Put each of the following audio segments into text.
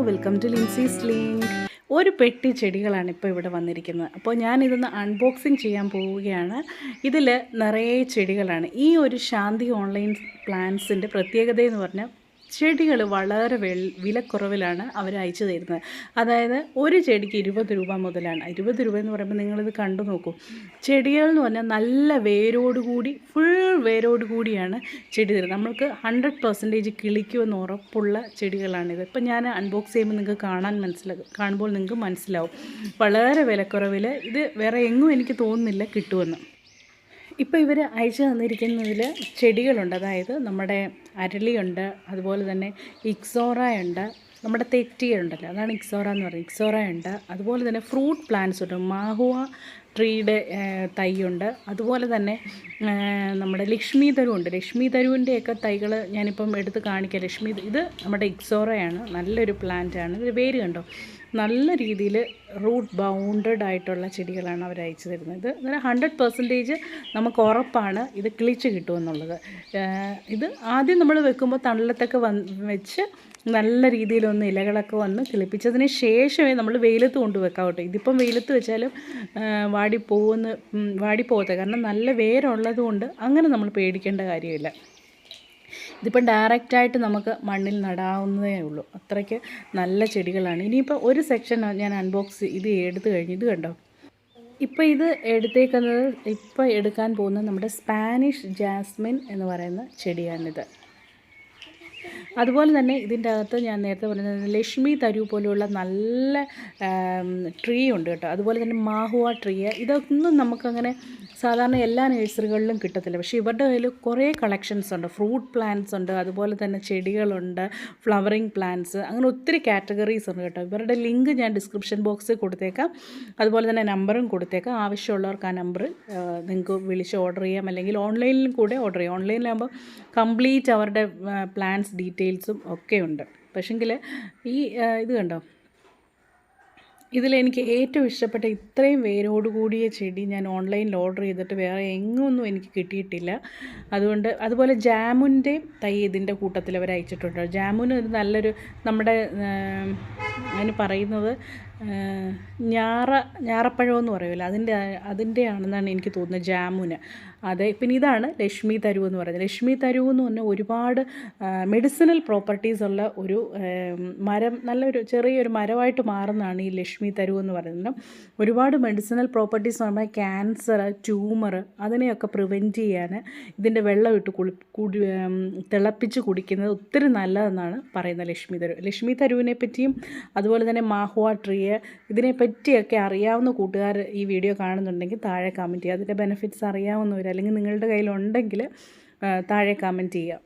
Welcome to Linsy's link. ഒരു പെട്ടി ചെടികളാണ് ഇപ്പോൾ ഇവിടെ വന്നിരിക്കുന്നത്. അപ്പോൾ ഞാനിതൊന്ന് അൺബോക്സിങ് ചെയ്യാൻ പോവുകയാണ്. ഇതിൽ നിറയെ ചെടികളാണ്. ഈ ഒരു ശാന്തി ഓൺലൈൻ പ്ലാന്റ്സിൻ്റെ പ്രത്യേകതയെന്ന് പറഞ്ഞാൽ ചെടികൾ വളരെ വിലക്കുറവിലാണ് അവർ അയച്ചു തരുന്നത്. അതായത് ഒരു ചെടിക്ക് 20 രൂപ മുതലാണ്. 20 രൂപ എന്ന് പറയുമ്പോൾ നിങ്ങളിത് കണ്ടു നോക്കൂ. ചെടികൾ എന്ന് പറഞ്ഞാൽ നല്ല വേരോടുകൂടി ഫുൾ വേരോടുകൂടിയാണ് ചെടി തരുന്നത്. നമ്മൾക്ക് 100% കിളിക്കുമെന്ന് ഉറപ്പുള്ള ചെടികളാണിത്. ഇപ്പം ഞാൻ അൺബോക്സ് ചെയ്യുമ്പോൾ നിങ്ങൾക്ക് കാണുമ്പോൾ നിങ്ങൾക്ക് മനസ്സിലാവും. വളരെ വിലക്കുറവിൽ ഇത് വേറെ എങ്ങും എനിക്ക് തോന്നുന്നില്ല കിട്ടുമെന്ന്. ഇപ്പോൾ ഇവർ അയച്ചു തന്നിരിക്കുന്നതിൽ ചെടികളുണ്ട്. അതായത് നമ്മുടെ അരളിയുണ്ട്, അതുപോലെ തന്നെ ഇക്സോറ ഉണ്ട്, നമ്മുടെ തെറ്റിയുണ്ടല്ലോ, അതാണ് ഇക്സോറ എന്ന് പറയുന്നത്. ഇക്സോറ ഉണ്ട്, അതുപോലെ തന്നെ ഫ്രൂട്ട് പ്ലാന്റ്സ് ഉണ്ട്. മാഹുവ ട്രീയുടെ തൈയുണ്ട്, അതുപോലെ തന്നെ നമ്മുടെ ലക്ഷ്മി തരുവുണ്ട്. ലക്ഷ്മി തരുവിൻ്റെയൊക്കെ തൈകൾ ഞാനിപ്പം എടുത്ത് കാണിക്കാം. ഇത് നമ്മുടെ ഇക്സോറയാണ്. നല്ലൊരു പ്ലാന്റാണ്. ഇത് വേര് കണ്ടോ, നല്ല രീതിയിൽ റൂട്ട് ബൗണ്ടഡ് ആയിട്ടുള്ള ചെടികളാണ് അവർ അയച്ചു തരുന്നത്. ഇത് 100% നമുക്ക് ഉറപ്പാണ് ഇത് കിളിച്ച് കിട്ടുമെന്നുള്ളത്. ഇത് ആദ്യം നമ്മൾ വെക്കുമ്പോൾ തണലത്തൊക്കെ വെച്ച് നല്ല രീതിയിലൊന്ന് ഇലകളൊക്കെ വന്ന് കിളിപ്പിച്ചതിന് ശേഷമേ നമ്മൾ വെയിലത്ത് കൊണ്ടുവെക്കാം കേട്ടോ. ഇതിപ്പം വെയിലത്ത് വെച്ചാലും വാടിപ്പോകത്തെ, കാരണം നല്ല വേരുള്ളത് കൊണ്ട് അങ്ങനെ നമ്മൾ പേടിക്കേണ്ട കാര്യമില്ല. ഇതിപ്പം ഡയറക്റ്റായിട്ട് നമുക്ക് മണ്ണിൽ നടാവുന്നതേ ഉള്ളൂ. അത്രയ്ക്ക് നല്ല ചെടികളാണ്. ഇനിയിപ്പോൾ ഒരു സെക്ഷൻ ഞാൻ അൺബോക്സ് എടുത്തു കഴിഞ്ഞ് ഇത് കണ്ടോ. ഇപ്പോൾ ഇത് എടുക്കാൻ പോകുന്നത് നമ്മുടെ സ്പാനിഷ് ജാസ്മിൻ എന്ന് പറയുന്ന ചെടിയാണിത്. അതുപോലെ തന്നെ ഇതിൻ്റെ അകത്ത് ഞാൻ നേരത്തെ പറഞ്ഞത് ലക്ഷ്മി തരു പോലെയുള്ള നല്ല ട്രീ ഉണ്ട് കേട്ടോ. അതുപോലെ തന്നെ മാഹുവ ട്രീ, ഇതൊന്നും നമുക്കങ്ങനെ സാധാരണ എല്ലാ നഴ്സറികളിലും കിട്ടത്തില്ല. പക്ഷേ ഇവരുടെ കയ്യിൽ കുറേ കളക്ഷൻസ് ഉണ്ട്. ഫ്രൂട്ട് പ്ലാന്റ്സ് ഉണ്ട്, അതുപോലെ തന്നെ ചെടികളുണ്ട്, ഫ്ലവറിങ് പ്ലാന്റ്സ്, അങ്ങനെ ഒത്തിരി കാറ്റഗറീസ് ഉണ്ട് കേട്ടോ. ഇവരുടെ ലിങ്ക് ഞാൻ ഡിസ്ക്രിപ്ഷൻ ബോക്സിൽ കൊടുത്തേക്കാം, അതുപോലെ തന്നെ നമ്പറും കൊടുത്തേക്കാം. ആവശ്യമുള്ളവർക്ക് ആ നമ്പർ നിങ്ങൾക്ക് വിളിച്ച് ഓർഡർ ചെയ്യാം, അല്ലെങ്കിൽ ഓൺലൈനിലും കൂടെ ഓർഡർ ചെയ്യാം. ഓൺലൈനിലാകുമ്പോൾ കംപ്ലീറ്റ് അവരുടെ പ്ലാന്റ്സ് ഡീറ്റെയിൽസും ഒക്കെ ഉണ്ട്. പക്ഷേങ്കിൽ ഇത് കണ്ടോ, ഇതിലെനിക്ക് ഏറ്റവും ഇഷ്ടപ്പെട്ട ഇത്രയും വേരോടുകൂടിയ ചെടി ഞാൻ ഓൺലൈനിൽ ഓർഡർ ചെയ്തിട്ട് വേറെ എങ്ങൊന്നും എനിക്ക് കിട്ടിയിട്ടില്ല. അതുപോലെ ജാമുൻ്റെ തൈ ഇതിൻ്റെ കൂട്ടത്തിൽ അവർ അയച്ചിട്ടുണ്ട്. ജാമുന് ഒരു നല്ലൊരു നമ്മുടെ അതിന് പറയുന്നത് ഞാറപ്പഴം എന്ന് പറയുമല്ലോ, അതിൻ്റെ ആണെന്നാണ് എനിക്ക് തോന്നുന്നത്, ജാമുന്. അതെ. പിന്നെ ഇതാണ് ലക്ഷ്മി തരു എന്ന് പറയുന്നത്. ലക്ഷ്മി തരു എന്ന് പറഞ്ഞാൽ ഒരുപാട് മെഡിസിനൽ പ്രോപ്പർട്ടീസ് ഉള്ള ഒരു മരം, നല്ലൊരു ചെറിയൊരു മരമായിട്ട് മാറുന്നതാണ് ഈ ലക്ഷ്മി തരു എന്ന് പറയുന്നത്. ഒരുപാട് മെഡിസിനൽ പ്രോപ്പർട്ടീസ് പറയുമ്പോൾ ക്യാൻസർ, ട്യൂമർ, അതിനെയൊക്കെ പ്രിവെൻറ്റ് ചെയ്യാൻ ഇതിൻ്റെ വെള്ളം ഇട്ട് തിളപ്പിച്ച് കുടിക്കുന്നത് ഒത്തിരി നല്ലതെന്നാണ് പറയുന്നത് ലക്ഷ്മി തരുവിനെ പറ്റിയും അതുപോലെ തന്നെ മാഹുവ ട്രീ, ഇതിനെപ്പറ്റിയൊക്കെ അറിയാവുന്ന കൂട്ടുകാർ ഈ വീഡിയോ കാണുന്നുണ്ടെങ്കിൽ താഴെ കമൻറ്റ് ചെയ്യുക. അതിൻ്റെ ബെനിഫിറ്റ്സ് അറിയാവുന്നവർ അല്ലെങ്കിൽ നിങ്ങളുടെ കയ്യിലുണ്ടെങ്കിൽ താഴെ കമൻറ്റ് ചെയ്യുക.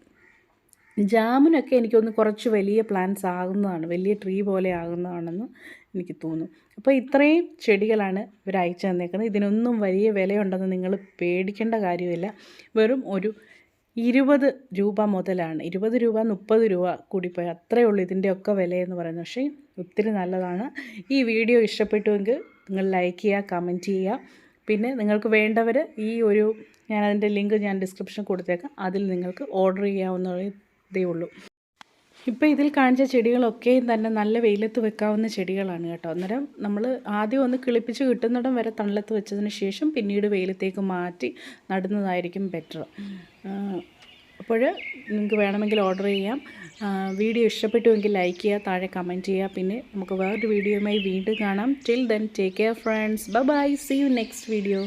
ജാമുനൊക്കെ എനിക്കൊന്ന് കുറച്ച് വലിയ പ്ലാന്റ്സ് ആകുന്നതാണ്, വലിയ ട്രീ പോലെ ആകുന്നതാണെന്ന് എനിക്ക് തോന്നുന്നു. അപ്പോൾ ഇത്രയും ചെടികളാണ് ഇവർ അയച്ചു തന്നേക്കുന്നത്. ഇതിനൊന്നും വലിയ വിലയുണ്ടെന്ന് നിങ്ങൾ പേടിക്കേണ്ട കാര്യമില്ല. വെറും ഒരു 20 രൂപ മുതലാണ്. 20 രൂപ 30 രൂപ കൂടിപ്പോയി, അത്രയേ ഉള്ളൂ ഇതിൻ്റെയൊക്കെ വിലയെന്ന് പറയുന്നത്. പക്ഷേ ഒത്തിരി നല്ലതാണ്. ഈ വീഡിയോ ഇഷ്ടപ്പെട്ടുവെങ്കിൽ നിങ്ങൾ ലൈക്ക് ചെയ്യുക, കമൻറ്റ് ചെയ്യുക. പിന്നെ നിങ്ങൾക്ക് വേണ്ടവർ ഞാനതിൻ്റെ ലിങ്ക് ഞാൻ ഡിസ്ക്രിപ്ഷൻ കൊടുത്തേക്കാം, അതിൽ നിങ്ങൾക്ക് ഓർഡർ ചെയ്യാവുന്നതേ ഉള്ളൂ. ഇപ്പോൾ ഇതിൽ കാണിച്ച ചെടികളൊക്കെയും തന്നെ നല്ല വെയിലത്ത് വെക്കാവുന്ന ചെടികളാണ് കേട്ടോ. അന്നേരം നമ്മൾ ആദ്യം ഒന്ന് കിളിപ്പിച്ച് കിട്ടുന്നിടം വരെ തണലത്ത് വെച്ചതിന് ശേഷം പിന്നീട് വെയിലത്തേക്ക് മാറ്റി നടുന്നതായിരിക്കും ബെറ്റർ. അപ്പോൾ നിങ്ങൾക്ക് വേണമെങ്കിൽ ഓർഡർ ചെയ്യാം. വീഡിയോ ഇഷ്ടപ്പെട്ടുവെങ്കിൽ ലൈക്ക് ചെയ്യുക, താഴെ കമൻറ്റ് ചെയ്യുക. പിന്നെ നമുക്ക് വേറൊരു വീഡിയോയുമായി വീണ്ടും കാണാം. Till then take care friends. Bye bye. See you next video.